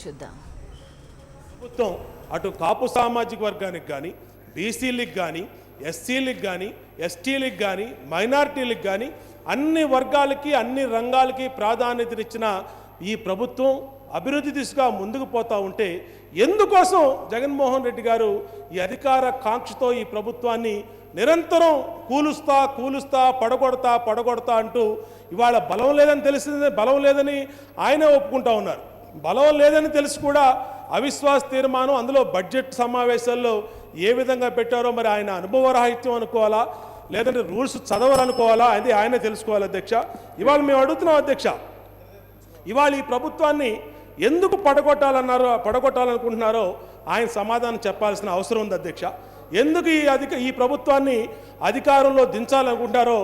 చూద్దాం. ప్రభుత్వం అటు కాపు సామాజిక వర్గానికి కానీ, బీసీలకు కానీ, ఎస్సీలకు కానీ, ఎస్టీలకు కానీ, మైనారిటీలకు కానీ అన్ని వర్గాలకి అన్ని రంగాలకి ప్రాధాన్యతనిచ్చిన ఈ ప్రభుత్వం అభివృద్ధి దిశగా ముందుకు పోతూ ఉంటే ఎందుకోసం జగన్మోహన్ రెడ్డి గారు ఈ అధికార కాంక్షతో ఈ ప్రభుత్వాన్ని నిరంతరం కూలుస్తా పడగొడతా అంటూ ఇవాళ బలం లేదని తెలిసిందే, బలం లేదని ఆయనే ఒప్పుకుంటా ఉన్నారు. బలం లేదని తెలిసి కూడా అవిశ్వాస తీర్మానం అందులో బడ్జెట్ సమావేశాల్లో ఏ విధంగా పెట్టారో మరి ఆయన అనుభవరాహిత్యం అనుకోవాలా లేదంటే రూల్స్ చదవాలనుకోవాలా అది ఆయనే తెలుసుకోవాలి. అధ్యక్ష, ఇవాళ మేము అడుగుతున్నాం అధ్యక్ష, ఇవాళ ఈ ప్రభుత్వాన్ని ఎందుకు పడగొట్టాలనుకుంటున్నారో ఆయన సమాధానం చెప్పాల్సిన అవసరం ఉంది. అధ్యక్ష, ఎందుకు ఈ ప్రభుత్వాన్ని అధికారంలో దించాలనుకుంటారో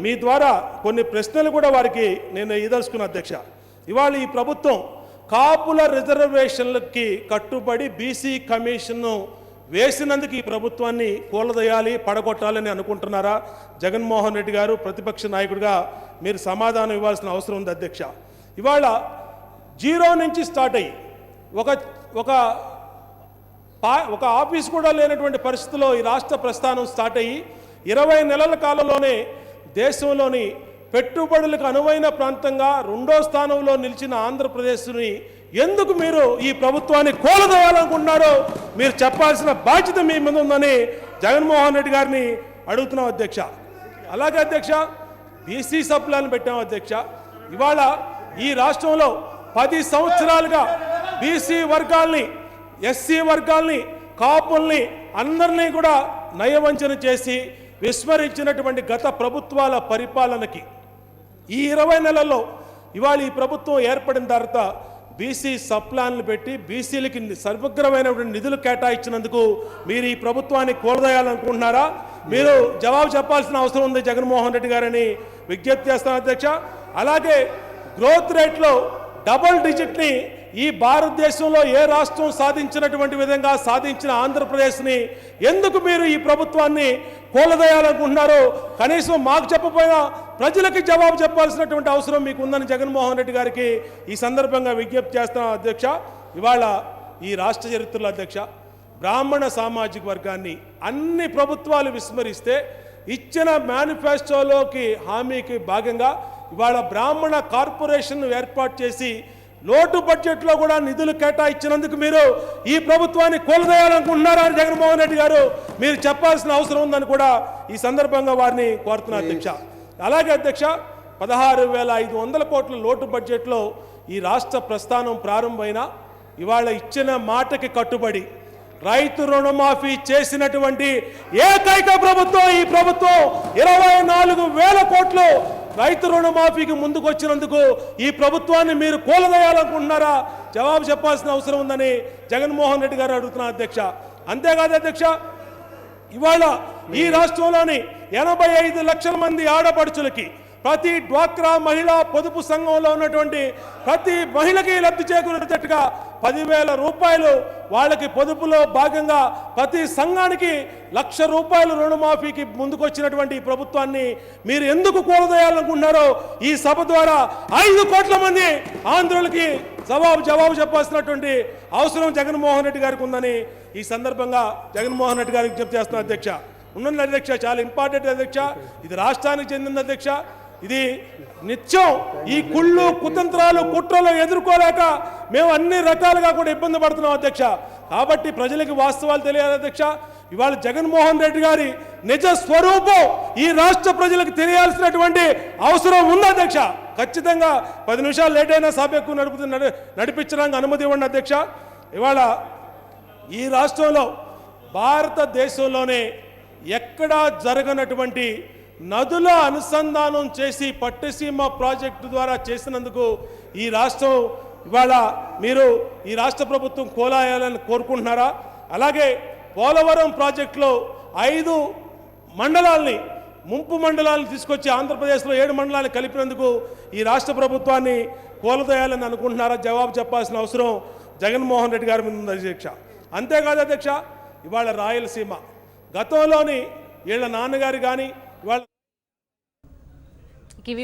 మీ ద్వారా కొన్ని ప్రశ్నలు కూడా వారికి నేను ఇదలుచుకున్నా. అధ్యక్ష, ఇవాళ ఈ ప్రభుత్వం కాపుల రిజర్వేషన్లకి కట్టుబడి బీసీ కమిషన్ను వేసినందుకు ఈ ప్రభుత్వాన్ని కూలదోయాలి పడగొట్టాలని అనుకుంటున్నారా? జగన్మోహన్ రెడ్డి గారు ప్రతిపక్ష నాయకుడిగా మీరు సమాధానం ఇవ్వాల్సిన అవసరం ఉంది. అధ్యక్ష, ఇవాళ జీరో నుంచి స్టార్ట్ అయ్యి ఒక ఆఫీస్ కూడా లేనటువంటి పరిస్థితిలో ఈ రాష్ట్ర ప్రస్థానం స్టార్ట్ అయ్యి 20 నెలల కాలంలోనే దేశంలోని పెట్టుబడులకు అనువైన ప్రాంతంగా 2వ స్థానంలో నిలిచిన ఆంధ్రప్రదేశ్ని ఎందుకు మీరు ఈ ప్రభుత్వాన్ని కూలదోయాలనుకుంటున్నారో మీరు చెప్పాల్సిన బాధ్యత మీ మీద ఉందని జగన్మోహన్ రెడ్డి గారిని అడుగుతున్నాం. అధ్యక్ష, అలాగే అధ్యక్ష బీసీ సప్లాన్ పెట్టాం. అధ్యక్ష, ఇవాళ ఈ రాష్ట్రంలో 10 సంవత్సరాలుగా బీసీ వర్గాల్ని, ఎస్సీ వర్గాల్ని, కాపుల్ని అందరినీ కూడా నయవంచన చేసి విస్మరించినటువంటి గత ప్రభుత్వాల పరిపాలనకి ఈ 20 నెలల్లో ఇవాళ ఈ ప్రభుత్వం ఏర్పడిన తర్వాత బీసీ సప్లాన్లు పెట్టి బీసీలకి సమగ్రమైనటువంటి నిధులు కేటాయించినందుకు మీరు ఈ ప్రభుత్వాన్ని కూలదోయాలనుకుంటున్నారా? మీరు జవాబు చెప్పాల్సిన అవసరం ఉంది జగన్మోహన్ రెడ్డి గారని విజ్ఞప్తి చేస్తాను. అధ్యక్ష, అలాగే గ్రోత్ రేట్లో డబుల్ డిజిట్ని ఈ భారతదేశంలో ఏ రాష్ట్రం సాధించినటువంటి విధంగా సాధించిన ఆంధ్రప్రదేశ్ని ఎందుకు మీరు ఈ ప్రభుత్వాన్ని కూలదోయాలనుకుంటున్నారో కనీసం మాకు చెప్పపోయినా ప్రజలకి జవాబు చెప్పాల్సినటువంటి అవసరం మీకు ఉందని జగన్మోహన్ రెడ్డి గారికి ఈ సందర్భంగా విజ్ఞప్తి చేస్తున్నాం. అధ్యక్ష, ఇవాళ ఈ రాష్ట్ర చరిత్రలో అధ్యక్ష బ్రాహ్మణ సామాజిక వర్గాన్ని అన్ని ప్రభుత్వాలు విస్మరిస్తే ఇచ్చిన మేనిఫెస్టోలోకి హామీకి భాగంగా ఇవాళ బ్రాహ్మణ కార్పొరేషన్ ఏర్పాటు చేసి లోటు బడ్జెట్లో కూడా నిధులు కేటాయించినందుకు మీరు ఈ ప్రభుత్వాన్ని కూలదోయాలనుకుంటున్నారా అని జగన్మోహన్ రెడ్డి గారు మీరు చెప్పాల్సిన అవసరం ఉందని కూడా ఈ సందర్భంగా వారిని కోరుతున్నారు. అధ్యక్ష, అలాగే అధ్యక్ష 16,500 కోట్ల లోటు బడ్జెట్లో ఈ రాష్ట్ర ప్రస్థానం ప్రారంభమైన ఇవాళ ఇచ్చిన మాటకి కట్టుబడి రైతు రుణమాఫీ చేసినటువంటి ఏకైక ప్రభుత్వం ఈ ప్రభుత్వం. 24,000 కోట్లు రైతు రుణమాఫీకి ముందుకు వచ్చినందుకు ఈ ప్రభుత్వాన్ని మీరు కూలదోయాలనుకుంటున్నారా? జవాబు చెప్పాల్సిన అవసరం ఉందని జగన్మోహన్ రెడ్డి గారు అడుగుతున్నారు. అధ్యక్ష, అంతేకాదు అధ్యక్ష, ఇవాళ ఈ రాష్ట్రంలోని 85 లక్షల మంది ఆడపడుచులకి ప్రతి డ్వాక్రా మహిళా పొదుపు సంఘంలో ఉన్నటువంటి ప్రతి మహిళకి లబ్ధి చేకూరేటట్టుగా 10,000 రూపాయలు వాళ్ళకి పొదుపులో భాగంగా ప్రతి సంఘానికి ₹1,00,000 రుణమాఫీకి ముందుకొచ్చినటువంటి ఈ ప్రభుత్వాన్ని మీరు ఎందుకు కూలదోయాలనుకుంటున్నారో ఈ సభ ద్వారా 5 కోట్ల మంది ఆంధ్రులకి జవాబు చెప్పాల్సినటువంటి అవసరం జగన్మోహన్ రెడ్డి గారికి ఉందని ఈ సందర్భంగా జగన్మోహన్ రెడ్డి గారికి విజ్ఞప్తి చేస్తున్నారు. అధ్యక్ష, ఉన్నది అధ్యక్ష, చాలా ఇంపార్టెంట్ అధ్యక్ష, ఇది రాష్ట్రానికి చెందింది అధ్యక్ష. ఇది నిత్యం ఈ కుతంత్రాలు కుట్రలు ఎదుర్కోలేక మేము అన్ని రకాలుగా కూడా ఇబ్బంది పడుతున్నాం. అధ్యక్ష, కాబట్టి ప్రజలకి వాస్తవాలు తెలియాలి. అధ్యక్ష, ఇవాళ జగన్మోహన్ రెడ్డి గారి నిజ స్వరూపం ఈ రాష్ట్ర ప్రజలకు తెలియాల్సినటువంటి అవసరం ఉంది. అధ్యక్ష, ఖచ్చితంగా 10 నిమిషాలు లేట్ అయినా సభ ఎక్కువ నడిపించడానికి అనుమతి ఇవ్వండి. అధ్యక్ష, ఇవాళ ఈ రాష్ట్రంలో భారతదేశంలోనే ఎక్కడా జరగనటువంటి నదుల అనుసంధానం చేసి పట్టిసీమ ప్రాజెక్టు ద్వారా చేసినందుకు ఈ రాష్ట్రం ఇవాళ మీరు ఈ రాష్ట్ర ప్రభుత్వం కోలాయాలని కోరుకుంటున్నారా? అలాగే పోలవరం ప్రాజెక్టులో 5 మండలాల్ని ముంపు మండలాలను తీసుకొచ్చి ఆంధ్రప్రదేశ్లో 7 మండలాలు కలిపినందుకు ఈ రాష్ట్ర ప్రభుత్వాన్ని కూలదోయాలని అనుకుంటున్నారా? జవాబు చెప్పాల్సిన అవసరం జగన్మోహన్ రెడ్డి గారి మీద ఉంది. అధ్యక్ష, అంతేకాదు అధ్యక్ష, ఇవాళ రాయలసీమ గతంలోని వీళ్ళ నాన్నగారు కానీ ఇవాళ